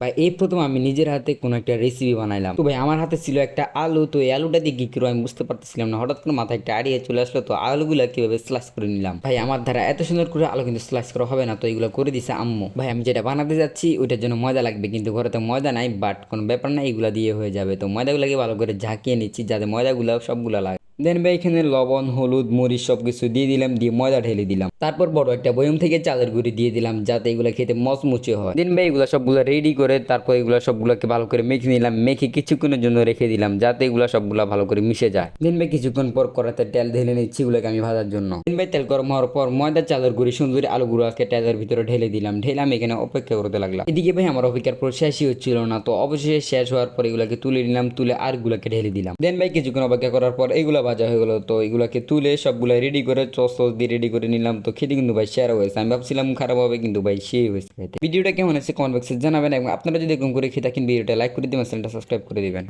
ভাই এই প্রথম আমি নিজের হাতে কোনো একটা রেসিপি বানাইলাম। তো ভাই আমার হাতে ছিল একটা আলু, তো এই আলুটা দিয়ে কি করবো আমি বুঝতে পারতেছিলাম না। হঠাৎ করে মাথায় একটা আইডিয়া চলে আসলো, তো আলুগুলা কিভাবে স্লাইস করে নিলাম। ভাই আমার দ্বারা এত সুন্দর করে আলু কিন্তু স্লাইস করা হবে না, তো এগুলো করে দিছে আম্মু। ভাই আমি যেটা বানাতে যাচ্ছি ওইটার জন্য ময়দা লাগবে, কিন্তু ঘরে তো ময়দা নাই, বাট কোনো ব্যাপার না, এগুলা দিয়ে হয়ে যাবে। তো ময়দাগুলোকে ভালো করে ঝাঁকিয়ে নিচ্ছি যাতে ময়দাগুলো সবগুলা লাগে। দেন ভাই এখানে লবণ, হলুদ, মরিচ সবকিছু দিয়ে দিলাম, দিয়ে ময়দা ঢেলে দিলাম। তারপর বড় একটা বয়ম থেকে চালের গুঁড়ি দিয়ে দিলাম যাতে এগুলো খেতে মচমুচে হয়। দেন ভাই এগুলো সবগুলো রেডি করে তারপর এগুলো সবগুলোকে ভালো করে মেখে নিলাম, মেখে কিছুক্ষণের জন্য রেখে দিলাম যাতে এগুলো সবগুলো ভালো করে মিশে যায়। দেন ভাই কিছুক্ষণ পর কড়াতে তেল ঢেলে নিচ্ছি এগুলোকে আমি ভাজার জন্য। দেন ভাই তেল গরম হওয়ার পর ময়দা, চালের গুঁড়ি, সুন্দর আলুগুলোকে তেলের ভিতরে ঢেলে দিলাম, ঢেলে আমি এখানে অপেক্ষা করতে লাগলাম। এদিকে ভাই আমার অপেক্ষার পর শেষই হচ্ছিল না, তো অবশেষে শেষ হওয়ার পর এগুলোকে তুলে নিলাম, তুলে আর গুলাকে ঢেলে দিলাম। দেন ভাই কিছুক্ষণ অপেক্ষা করার পর এগুলো ভাজা হয়ে গেলো, তো এগুলাকে তুলে সবগুলা রেডি করে সস দিয়ে রেডি করে নিলাম। তো খেতে কিন্তু ভাই সেরা হয়েছে, আমি ভাবছিলাম খারাপ হবে, কিন্তু ভাই সেই হয়েছে। ভিডিওটা কেমন আছে কমেন্ট বক্সে জানাবেন, এবং আপনারা যদি এরকম করে খেয়ে থাকেন ভিডিওটা লাইক করে দিবেন, চ্যানেলটা সাবস্ক্রাইব করে দিবেন।